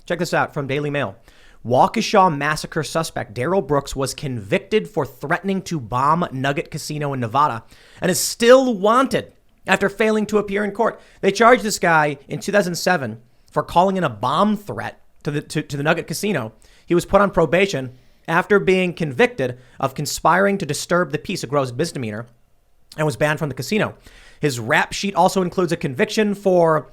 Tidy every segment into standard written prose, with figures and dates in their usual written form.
Check this out from Daily Mail. Waukesha massacre suspect Darrell Brooks was convicted for threatening to bomb Nugget Casino in Nevada and is still wanted after failing to appear in court. They charged this guy in 2007 for calling in a bomb threat to the Nugget Casino. He was put on probation after being convicted of conspiring to disturb the peace, a gross misdemeanor, and was banned from the casino. His rap sheet also includes a conviction for,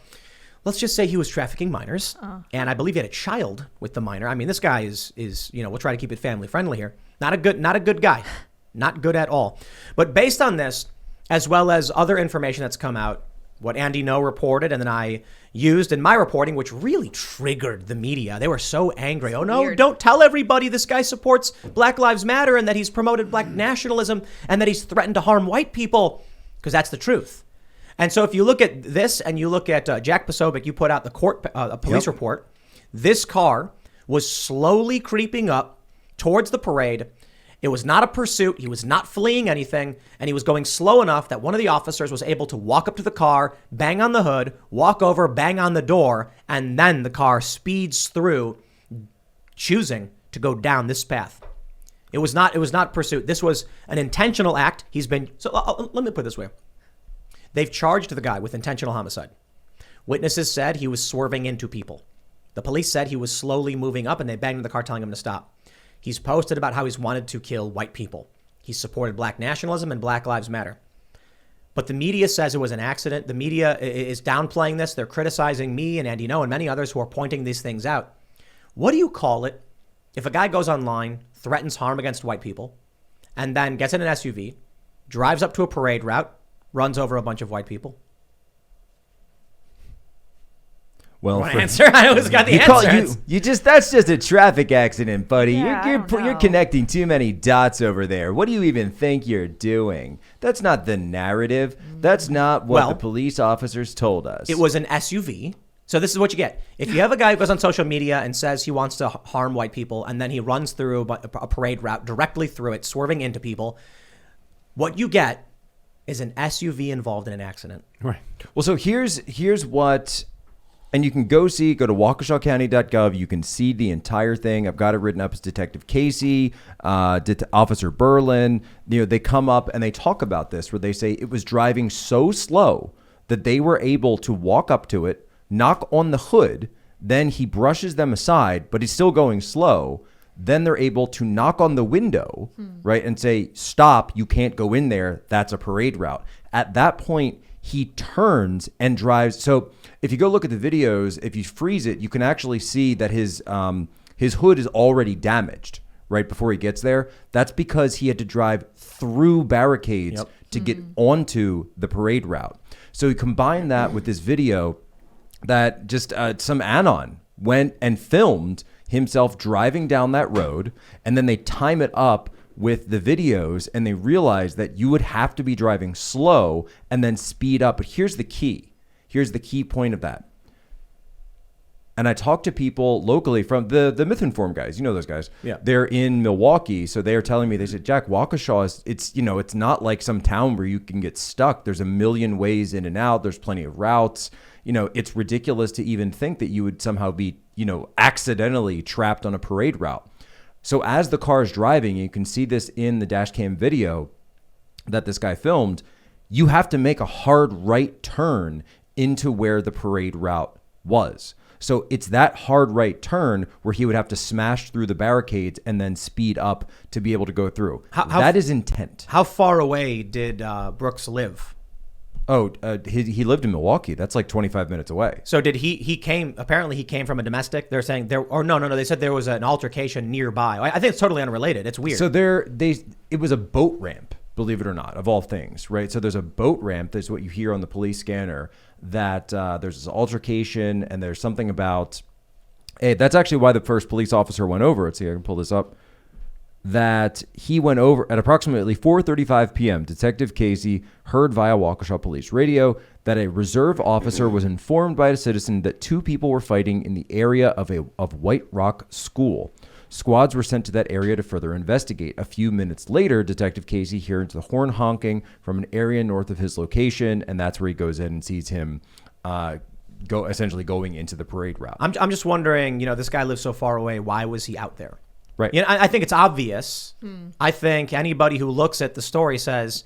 let's just say he was trafficking minors. And I believe he had a child with the minor. I mean, this guy is, we'll try to keep it family friendly here. Not a good guy. Not good at all. But based on this, as well as other information that's come out, what Andy No reported and then I used in my reporting, which really triggered the media. They were so angry. Oh, no, don't tell everybody this guy supports Black Lives Matter and that he's promoted black nationalism and that he's threatened to harm white people, because that's the truth. And so if you look at this and you look at Jack Posobiec, you put out the police report. This car was slowly creeping up towards the parade. It was not a pursuit. He was not fleeing anything. And he was going slow enough that one of the officers was able to walk up to the car, bang on the hood, walk over, bang on the door. And then the car speeds through, choosing to go down this path. It was not pursuit. This was an intentional act. Let me put it this way. They've charged the guy with intentional homicide. Witnesses said he was swerving into people. The police said he was slowly moving up and they banged on the car telling him to stop. He's posted about how he's wanted to kill white people. He supported black nationalism and Black Lives Matter. But the media says it was an accident. The media is downplaying this. They're criticizing me and Andy No and many others who are pointing these things out. What do you call it if a guy goes online, threatens harm against white people, and then gets in an SUV, drives up to a parade route, runs over a bunch of white people? Well, answer. I always got the answer. That's just a traffic accident, buddy. Yeah, you're connecting too many dots over there. What do you even think you're doing? That's not the narrative. That's not what the police officers told us. It was an SUV. So this is what you get. If you have a guy who goes on social media and says he wants to harm white people, and then he runs through a parade route directly through it, swerving into people, what you get is an SUV involved in an accident. Right. Well, so here's what... And you can go to waukeshacounty.gov. You can see the entire thing. I've got it written up as Detective Casey, Officer Berlin. They come up and they talk about this, where they say it was driving so slow that they were able to walk up to it, knock on the hood. Then he brushes them aside, but he's still going slow. Then they're able to knock on the window, right, and say, stop, you can't go in there. That's a parade route. At that point, he turns and drives. So if you go look at the videos, if you freeze it, you can actually see that his hood is already damaged right before he gets there. That's because he had to drive through barricades to get onto the parade route. So you combine that with this video that just some anon went and filmed himself driving down that road, and then they time it up with the videos, and they realize that you would have to be driving slow and then speed up. But here's the key. Here's the key point of that. And I talked to people locally from the Myth Informed guys. You know those guys. Yeah. They're in Milwaukee, so they are telling me, they said, Jack, Waukesha it's not like some town where you can get stuck. There's a million ways in and out. There's plenty of routes. It's ridiculous to even think that you would somehow be, accidentally trapped on a parade route. So as the car is driving, you can see this in the dash cam video that this guy filmed, you have to make a hard right turn into where the parade route was. So it's that hard right turn where he would have to smash through the barricades and then speed up to be able to go through. That is intent. How far away did Brooks live? Oh, he lived in Milwaukee. That's like 25 minutes away. So did he came, apparently he came from a domestic. They're saying no, they said there was an altercation nearby. I think it's totally unrelated. It's weird. So it was a boat ramp, believe it or not, of all things, right? So there's a boat ramp. There's what you hear on the police scanner, that there's this altercation, and there's something about, hey, that's actually why the first police officer went over. Let's see, I can pull this up. That he went over at approximately 4:35 p.m. Detective Casey heard via Waukesha Police Radio that a reserve officer was informed by a citizen that two people were fighting in the area of White Rock School. Squads were sent to that area to further investigate. A few minutes later, Detective Casey hears the horn honking from an area north of his location, and that's where he goes in and sees him essentially going into the parade route. I'm just wondering, this guy lives so far away. Why was he out there? Right. I think it's obvious. I think anybody who looks at the story says,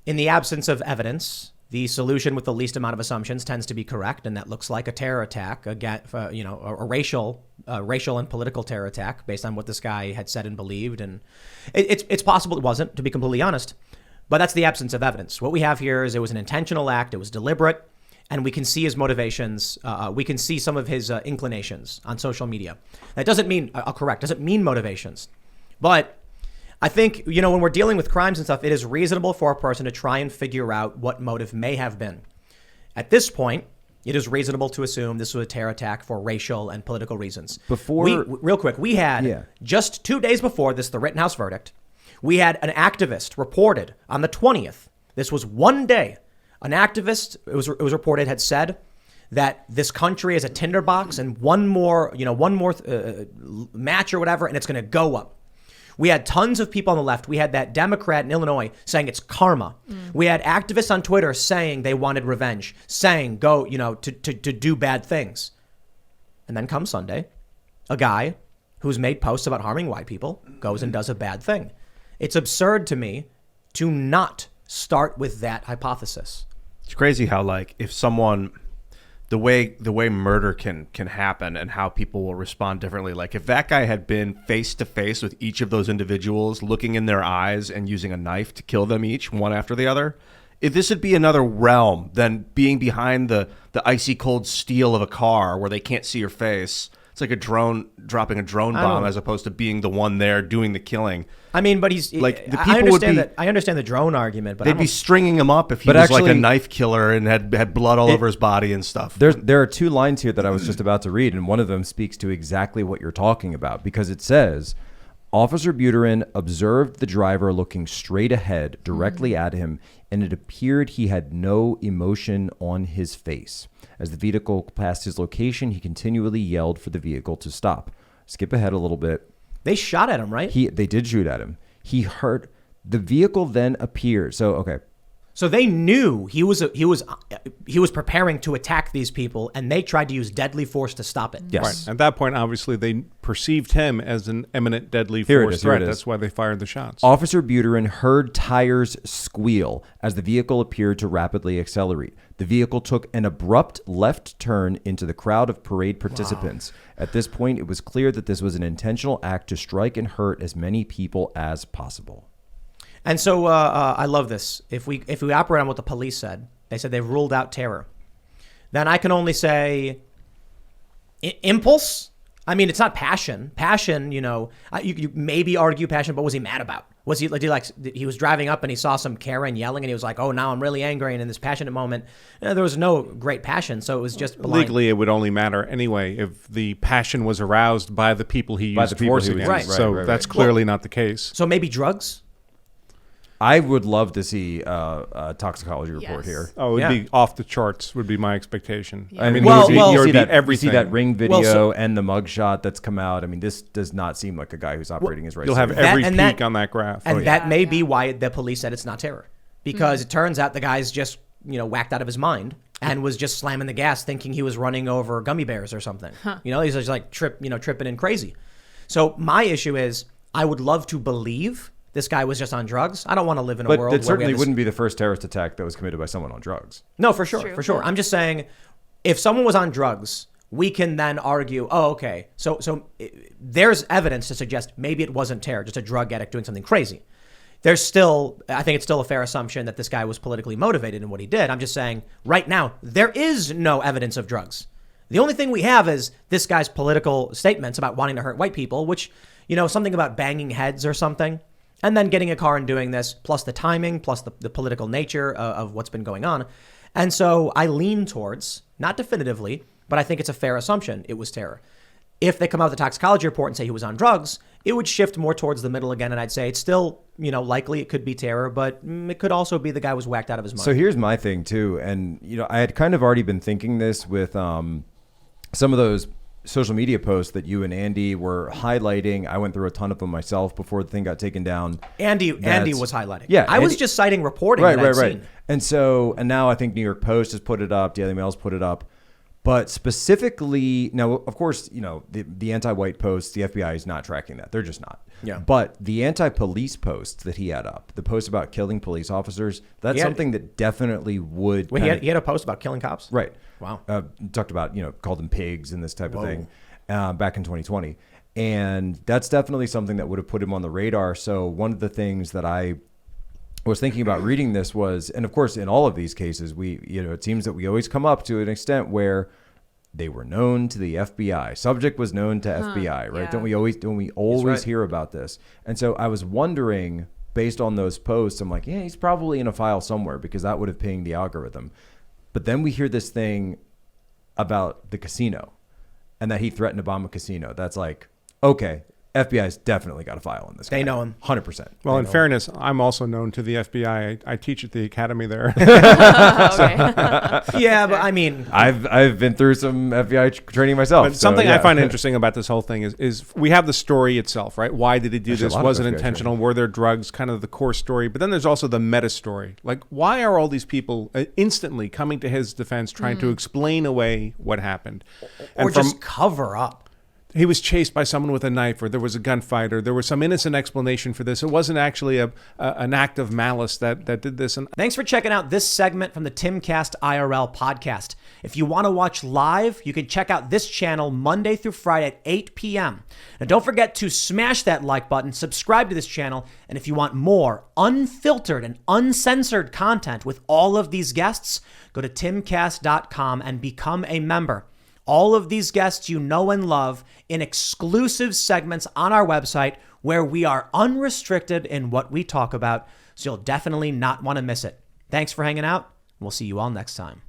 in the absence of evidence, the solution with the least amount of assumptions tends to be correct, and that looks like a terror attack, a racial and political terror attack based on what this guy had said and believed. And it's possible it wasn't, to be completely honest, but that's the absence of evidence. What we have here is it was an intentional act, it was deliberate, and we can see his motivations. We can see some of his inclinations on social media. That doesn't mean doesn't mean motivations, but I think, when we're dealing with crimes and stuff, it is reasonable for a person to try and figure out what motive may have been. At this point, it is reasonable to assume this was a terror attack for racial and political reasons. Real quick, we had just 2 days before this, the Rittenhouse verdict, we had an activist reported on the 20th. This was one day. An activist, it was reported, had said that this country is a tinderbox and one more match or whatever, and it's going to go up. We had tons of people on the left. We had that Democrat in Illinois saying it's karma. We had activists on Twitter saying they wanted revenge, saying go, to do bad things. And then comes Sunday, a guy who's made posts about harming white people goes and does a bad thing. It's absurd to me to not start with that hypothesis. It's crazy how, if someone... The way murder can happen and how people will respond differently. Like if that guy had been face to face with each of those individuals, looking in their eyes and using a knife to kill them each, one after the other, this would be another realm than being behind the icy cold steel of a car where they can't see your face. It's like a drone dropping a drone bomb as opposed to being the one there doing the killing. I mean, but he's like the people I understand the drone argument, but they'd be stringing him up if he was like a knife killer and had blood all over his body and stuff. There are two lines here that I was just about to read, and one of them speaks to exactly what you're talking about, because it says, Officer Buterin observed the driver looking straight ahead directly at him, and it appeared he had no emotion on his face. As the vehicle passed his location, he continually yelled for the vehicle to stop. Skip ahead a little bit. They shot at him, right? They did shoot at him. He heard the vehicle then appeared. So they knew he was preparing to attack these people, and they tried to use deadly force to stop it. Yes. Right. At that point, obviously, they perceived him as an imminent deadly force threat. That's why they fired the shots. Officer Buterin heard tires squeal as the vehicle appeared to rapidly accelerate. The vehicle took an abrupt left turn into the crowd of parade participants. Wow. At this point, it was clear that this was an intentional act to strike and hurt as many people as possible. And so I love this. If we operate on what the police said, they said they've ruled out terror. Then I can only say impulse. I mean, it's not passion. Passion, you maybe argue passion, but what was he mad about? Was he he was driving up and he saw some Karen yelling and he was like, oh, now I'm really angry. And in this passionate moment, there was no great passion. So it was just blind. Legally, it would only matter anyway if the passion was aroused by the people he used force against. Right. So that's clearly not the case. So maybe drugs? I would love to see a toxicology report here. Oh, it would be off the charts, would be my expectation. Yeah. I mean, you see that ring video and the mugshot that's come out. I mean, this does not seem like a guy who's operating his right. You'll have every peak on that graph. And that may be why the police said it's not terror. Because it turns out the guy's just, whacked out of his mind and was just slamming the gas thinking he was running over gummy bears or something. Huh. He's just like tripping and crazy. So my issue is I would love to believe this guy was just on drugs. I don't want to live in a world where it certainly wouldn't be the first terrorist attack that was committed by someone on drugs. No, for sure. I'm just saying, if someone was on drugs, we can then argue, oh, okay, so there's evidence to suggest maybe it wasn't terror, just a drug addict doing something crazy. I think it's still a fair assumption that this guy was politically motivated in what he did. I'm just saying, right now, there is no evidence of drugs. The only thing we have is this guy's political statements about wanting to hurt white people, which, something about banging heads or something. And then getting a car and doing this, plus the timing, plus the political nature of what's been going on. And so I lean towards, not definitively, but I think it's a fair assumption it was terror. If they come out with a toxicology report and say he was on drugs, it would shift more towards the middle again. And I'd say it's still, likely it could be terror, but it could also be the guy was whacked out of his mind. So here's my thing, too. And, I had kind of already been thinking this with some of those social media posts that you and Andy were highlighting. I went through a ton of them myself before the thing got taken down. Andy was highlighting. Yeah, I was just citing reporting that I'd seen. And now I think New York Post has put it up, Daily Mail's put it up. But specifically, now, of course, the anti-white posts, the FBI is not tracking that. They're just not. Yeah. But the anti-police posts that he had up, the post about killing police officers, that's something that definitely would. Wait, he had a post about killing cops? Right. Wow. Talked about, called them pigs and this type of thing back in 2020. And that's definitely something that would have put him on the radar. So one of the things that I was thinking about reading this was, and of course, in all of these cases, it seems that we always come up to an extent where they were known to the FBI. Subject was known to FBI, right? Yeah. Don't we always hear about this? And so I was wondering, based on those posts, I'm like, yeah, he's probably in a file somewhere because that would have pinged the algorithm. But then we hear this thing about the casino and that he threatened to bomb a casino. That's like, okay, FBI's definitely got a file on this guy. They know him. 100%. Well, in fairness, I'm also known to the FBI. I teach at the academy there. Yeah, but I mean, I've been through some FBI training myself. But something I find interesting about this whole thing is we have the story itself, right? Why did he do this? Was it intentional? Were there drugs? Kind of the core story. But then there's also the meta story. Like, why are all these people instantly coming to his defense, trying to explain away what happened? Or just cover up. He was chased by someone with a knife, or there was a gunfight, or there was some innocent explanation for this. It wasn't actually an act of malice that did this. And Thanks for checking out this segment from the Timcast IRL podcast. If you want to watch live, you can check out this channel Monday through Friday at 8 p.m. And don't forget to smash that like button, subscribe to this channel, and if you want more unfiltered and uncensored content with all of these guests, go to timcast.com and become a member. All of these guests you know and love in exclusive segments on our website where we are unrestricted in what we talk about, so you'll definitely not want to miss it. Thanks for hanging out. We'll see you all next time.